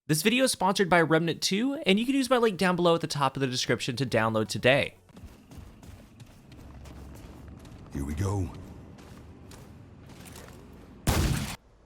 This video is sponsored by Remnant 2, and you can use my link down below at the top of the description to download today. Here we go.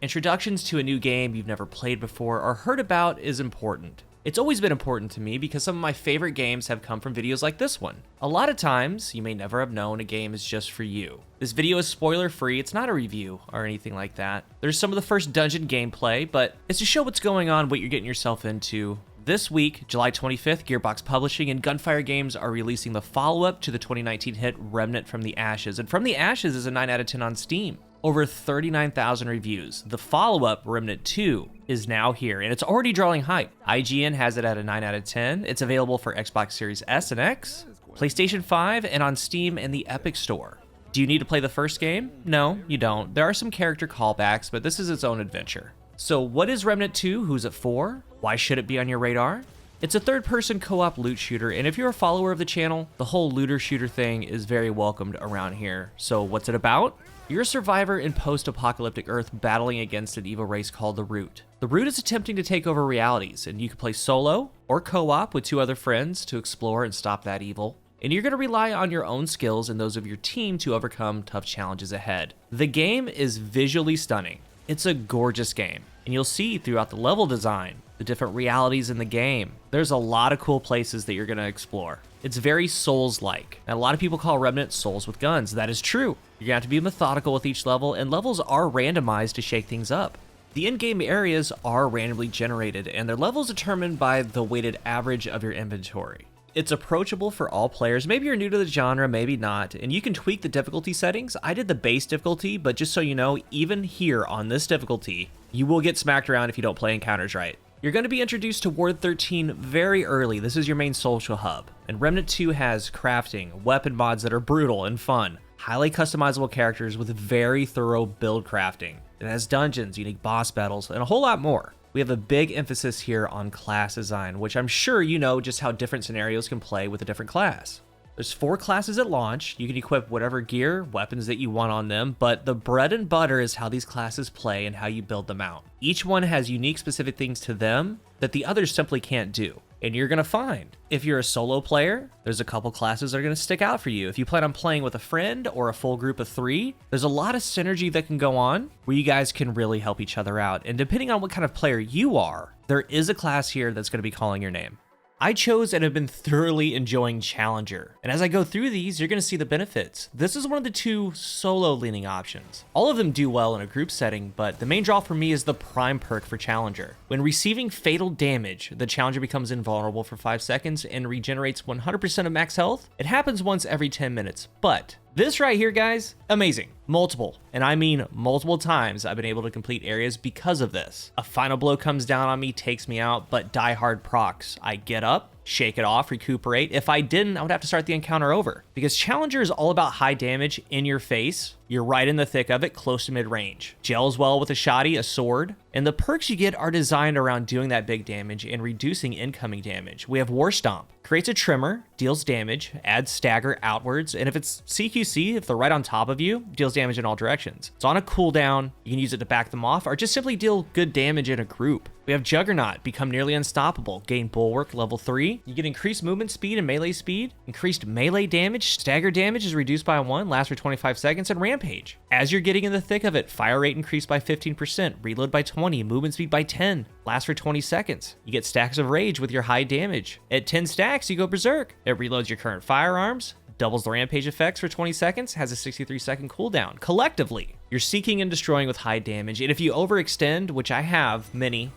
Introductions to a new game you've never played before or heard about is important. It's always been important to me because some of my favorite games have come from videos like this one. A lot of times, you may never have known a game is just for you. This video is spoiler free, it's not a review or anything like that. There's some of the first dungeon gameplay, but it's to show what's going on, what you're getting yourself into. This week, July 25th, Gearbox Publishing and Gunfire Games are releasing the follow-up to the 2019 hit Remnant from the Ashes, and From the Ashes is a 9 out of 10 on Steam. Over 39,000 reviews. The follow-up, Remnant 2, is now here, and it's already drawing hype. IGN has it at a 9 out of 10. It's available for Xbox Series S and X, PlayStation 5, and on Steam and the Epic Store. Do you need to play the first game? No, you don't. There are some character callbacks, but this is its own adventure. So what is Remnant 2? Who's it for? Why should it be on your radar? It's a third-person co-op loot shooter, and if you're a follower of the channel, the whole looter shooter thing is very welcomed around here. So what's it about? You're a survivor in post-apocalyptic Earth battling against an evil race called the Root. The Root is attempting to take over realities, and you can play solo or co-op with 2 other friends to explore and stop that evil. And you're going to rely on your own skills and those of your team to overcome tough challenges ahead. The game is visually stunning. It's a gorgeous game, and you'll see throughout the level design, the different realities in the game. There's a lot of cool places that you're going to explore. It's very Souls-like. And a lot of people call Remnant Souls with guns. That is true. You're gonna have to be methodical with each level, and levels are randomized to shake things up. The in-game areas are randomly generated, and their levels determined by the weighted average of your inventory. It's approachable for all players. Maybe you're new to the genre, maybe not, and you can tweak the difficulty settings. I did the base difficulty, but just so you know, even here on this difficulty, you will get smacked around if you don't play encounters right. You're going to be introduced to Ward 13 very early. This is your main social hub. And Remnant 2 has crafting, weapon mods that are brutal and fun, highly customizable characters with very thorough build crafting. It has dungeons, unique boss battles, and a whole lot more. We have a big emphasis here on class design, which I'm sure you know just how different scenarios can play with a different class. There's 4 classes at launch. You can equip whatever gear, weapons that you want on them, but the bread and butter is how these classes play and how you build them out. Each one has unique specific things to them that the others simply can't do. And you're gonna find, if you're a solo player, there's a couple classes that are gonna stick out for you. If you plan on playing with a friend or a full group of 3, there's a lot of synergy that can go on where you guys can really help each other out. And depending on what kind of player you are, there is a class here that's gonna be calling your name. I chose and have been thoroughly enjoying Challenger, and as I go through these, you're going to see the benefits. This is one of the 2 solo-leaning options. All of them do well in a group setting, but the main draw for me is the Prime perk for Challenger. When receiving fatal damage, the Challenger becomes invulnerable for 5 seconds and regenerates 100% of max health. It happens once every 10 minutes, but this right here, guys, amazing. Multiple, and I mean multiple times I've been able to complete areas because of this. A final blow comes down on me, takes me out, but Die Hard procs. I get up, shake it off, recuperate. If I didn't, I would have to start the encounter over. Because Challenger is all about high damage in your face. You're right in the thick of it, close to mid-range. Gels well with a shotty, a sword, and the perks you get are designed around doing that big damage and reducing incoming damage. We have War Stomp. Creates a tremor, deals damage, adds stagger outwards, and if it's CQC, if they're right on top of you, deals damage in all directions. It's on a cooldown, you can use it to back them off, or just simply deal good damage in a group. We have Juggernaut, become nearly unstoppable, gain Bulwark level 3. You get increased movement speed and melee speed, increased melee damage, stagger damage is reduced by 1, lasts for 25 seconds, and Rampage. As you're getting in the thick of it, fire rate increased by 15%, reload by 20, movement speed by 10, lasts for 20 seconds. You get stacks of rage with your high damage. At 10 stacks, you go berserk. It reloads your current firearms, doubles the rampage effects for 20 seconds, has a 63-second cooldown. Collectively, you're seeking and destroying with high damage, and if you overextend, which I have many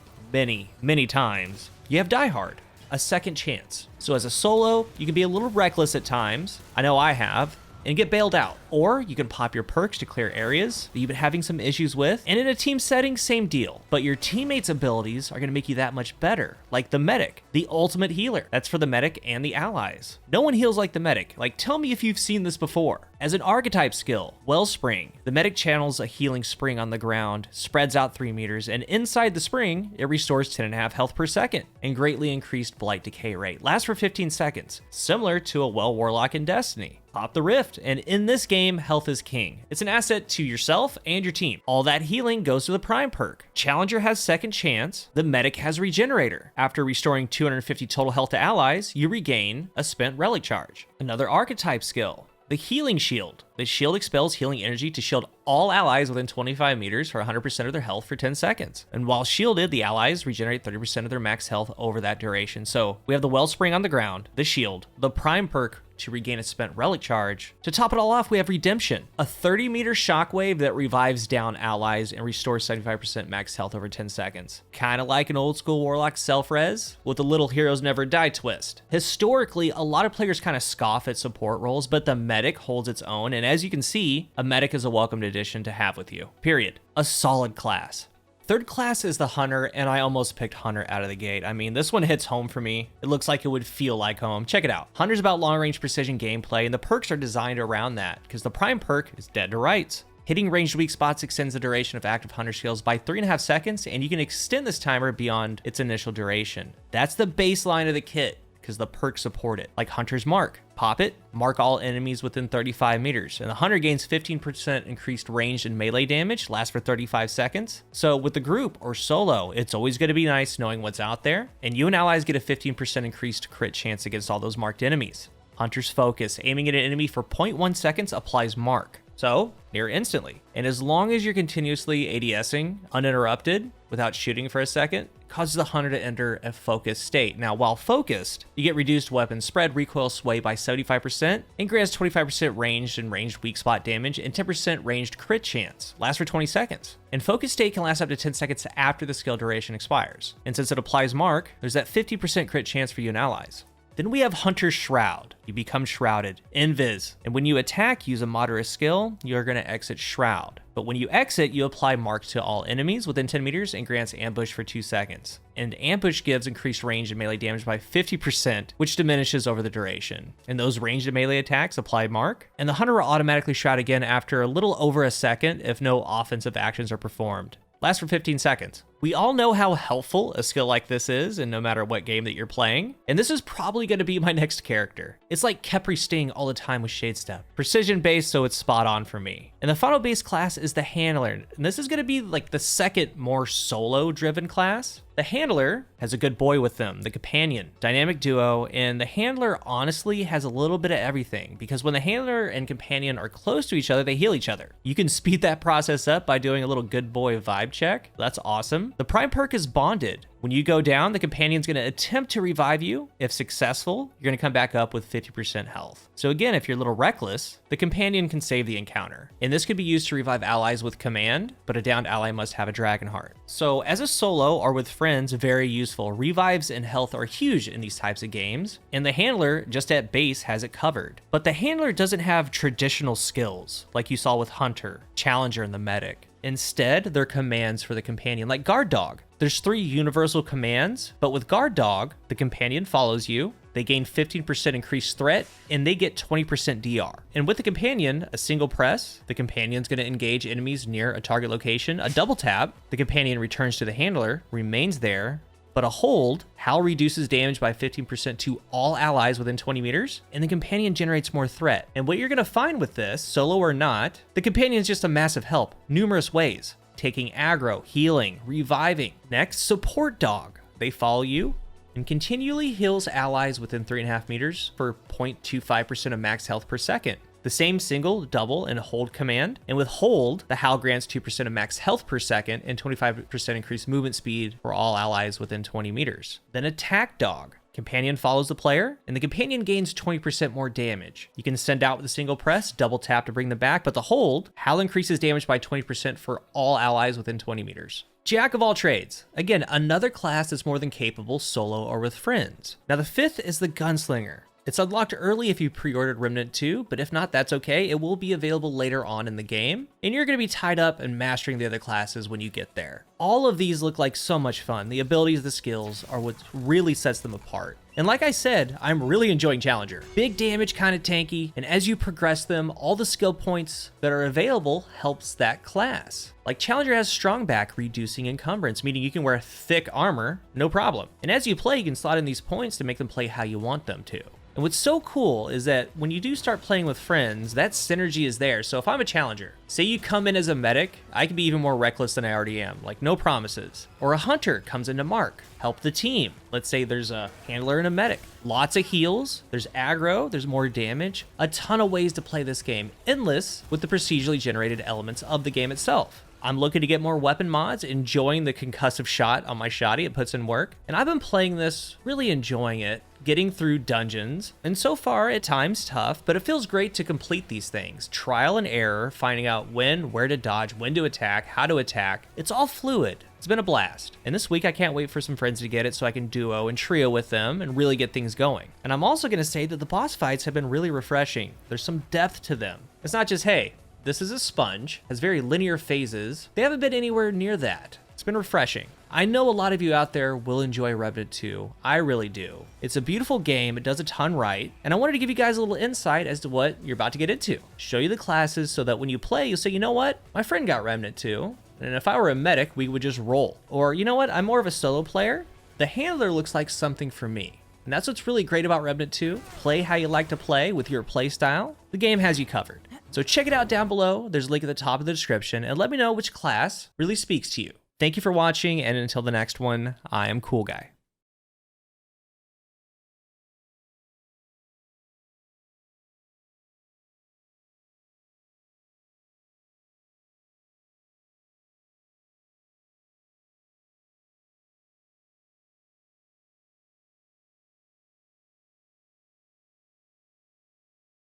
times, you have Die Hard, a second chance. So as a solo, you can be a little reckless at times, I know I have, and get bailed out. Or you can pop your perks to clear areas that you've been having some issues with. And in a team setting, same deal. But your teammates' abilities are gonna make you that much better. Like the medic, the ultimate healer. That's for the medic and the allies. No one heals like the medic. Like, tell me if you've seen this before. As an archetype skill, Wellspring, the medic channels a healing spring on the ground, spreads out 3 meters, and inside the spring, it restores 10.5 health per second, and greatly increased blight decay rate. Lasts for 15 seconds, similar to a Well Warlock in Destiny. Pop the Rift, and in this game, game, health is king. It's an asset to yourself and your team. All that healing goes to the Prime perk. Challenger has Second Chance. The Medic has Regenerator. After restoring 250 total health to allies, you regain a spent relic charge. Another archetype skill. The Healing Shield. The shield expels healing energy to shield all allies within 25 meters for 100% of their health for 10 seconds. And while shielded, the allies regenerate 30% of their max health over that duration. So we have the Wellspring on the ground, the shield, the Prime perk to regain a spent relic charge. To top it all off, we have Redemption, a 30-meter shockwave that revives down allies and restores 75% max health over 10 seconds. Kind of like an old school Warlock self-res with the little heroes never die twist. Historically, a lot of players kind of scoff at support roles, but the Medic holds its own, and as you can see, a Medic is a welcomed addition to have with you, period. A solid class. Third class is the Hunter, and I almost picked Hunter out of the gate. I mean, this one hits home for me. It looks like it would feel like home. Check it out. Hunter's about long-range precision gameplay, and the perks are designed around that, because the Prime perk is dead to rights. Hitting ranged weak spots extends the duration of active Hunter skills by 3.5 seconds, and you can extend this timer beyond its initial duration. That's the baseline of the kit, because the perks support it, like Hunter's Mark. Pop it, mark all enemies within 35 meters, and the Hunter gains 15% increased range and melee damage, lasts for 35 seconds. So with the group or solo, it's always going to be nice knowing what's out there, and you and allies get a 15% increased crit chance against all those marked enemies. Hunter's Focus, aiming at an enemy for 0.1 seconds applies mark, so near instantly. And as long as you're continuously ADSing uninterrupted without shooting for a second, causes the Hunter to enter a focused state. Now, while focused, you get reduced weapon spread, recoil sway by 75%, and grants 25% ranged and ranged weak spot damage, and 10% ranged crit chance. Lasts for 20 seconds. And focus state can last up to 10 seconds after the skill duration expires. And since it applies mark, there's that 50% crit chance for you and allies. Then we have Hunter's Shroud. You become shrouded, invis, and when you attack, use a moderate skill, you're going to exit Shroud. But when you exit, you apply mark to all enemies within 10 meters and grants ambush for 2 seconds. And ambush gives increased range and melee damage by 50%, which diminishes over the duration. And those ranged and melee attacks apply mark, and the Hunter will automatically shroud again after a little over a second if no offensive actions are performed. Lasts for 15 seconds. We all know how helpful a skill like this is, and no matter what game that you're playing. And this is probably going to be my next character. It's like Kepri Sting all the time with Shade Step. Precision based, so it's spot on for me. And the final base class is the Handler. And this is going to be like the second more solo driven class. The Handler has a good boy with them, the Companion, dynamic duo, and the Handler honestly has a little bit of everything, because when the Handler and Companion are close to each other, they heal each other. You can speed that process up by doing a little good boy vibe check. That's awesome. The Prime perk is Bonded. When you go down, the Companion's going to attempt to revive you. If successful, you're going to come back up with 50% health. So again, if you're a little reckless, the Companion can save the encounter. And this could be used to revive allies with command, but a downed ally must have a Dragon Heart. So as a solo or with friends, very useful. Revives and health are huge in these types of games, and the Handler just at base has it covered. But the Handler doesn't have traditional skills like you saw with Hunter, Challenger, and the Medic. Instead, they're commands for the Companion, like Guard Dog. There's 3 universal commands, but with Guard Dog, the Companion follows you, they gain 15% increased threat, and they get 20% DR. And with the Companion, a single press, the Companion's going to engage enemies near a target location. A double tap, the Companion returns to the Handler, remains there, but a hold, Hal reduces damage by 15% to all allies within 20 meters, and the Companion generates more threat. And what you're going to find with this, solo or not, the Companion is just a massive help, numerous ways. Taking aggro, healing, reviving. Next, Support Dog. They follow you and continually heals allies within 3.5 meters for 0.25% of max health per second. The same single, double, and hold command. And with hold, the Howl grants 2% of max health per second and 25% increased movement speed for all allies within 20 meters. Then Attack Dog. Companion follows the player, and the Companion gains 20% more damage. You can send out with a single press, double tap to bring them back, but the hold, Howl increases damage by 20% for all allies within 20 meters. Jack of all trades. Again, another class that's more than capable solo or with friends. Now the 5th is the Gunslinger. It's unlocked early if you pre-ordered Remnant 2, but if not, that's okay. It will be available later on in the game, and you're going to be tied up and mastering the other classes when you get there. All of these look like so much fun. The abilities, the skills are what really sets them apart. And like I said, I'm really enjoying Challenger. Big damage, kind of tanky, and as you progress them, all the skill points that are available helps that class. Like Challenger has strong back, reducing encumbrance, meaning you can wear thick armor, no problem. And as you play, you can slot in these points to make them play how you want them to. And what's so cool is that when you do start playing with friends, that synergy is there. So if I'm a challenger, say you come in as a medic, I can be even more reckless than I already am, like no promises. Or a hunter comes in to mark, help the team. Let's say there's a handler and a medic. Lots of heals, there's aggro, there's more damage. A ton of ways to play this game, endless with the procedurally generated elements of the game itself. I'm looking to get more weapon mods, enjoying the concussive shot on my shotty, it puts in work. And I've been playing this, really enjoying it, getting through dungeons, and so far at times tough, but it feels great to complete these things. Trial and error, finding out when, where to dodge, when to attack, how to attack. It's all fluid. It's been a blast. And this week I can't wait for some friends to get it so I can duo and trio with them and really get things going. And I'm also gonna say that the boss fights have been really refreshing. There's some depth to them. It's not just, hey, this is a sponge, has very linear phases. They haven't been anywhere near that. It's been refreshing. I know a lot of you out there will enjoy Remnant 2. I really do. It's a beautiful game, it does a ton right, and I wanted to give you guys a little insight as to what you're about to get into. Show you the classes so that when you play, you'll say, you know what? My friend got Remnant 2, and if I were a medic, we would just roll. Or, you know what? I'm more of a solo player. The handler looks like something for me. And that's what's really great about Remnant 2. Play how you like to play with your play style. The game has you covered. So check it out down below. There's a link at the top of the description, and let me know which class really speaks to you. Thank you for watching, and until the next one, I am CoolGuy.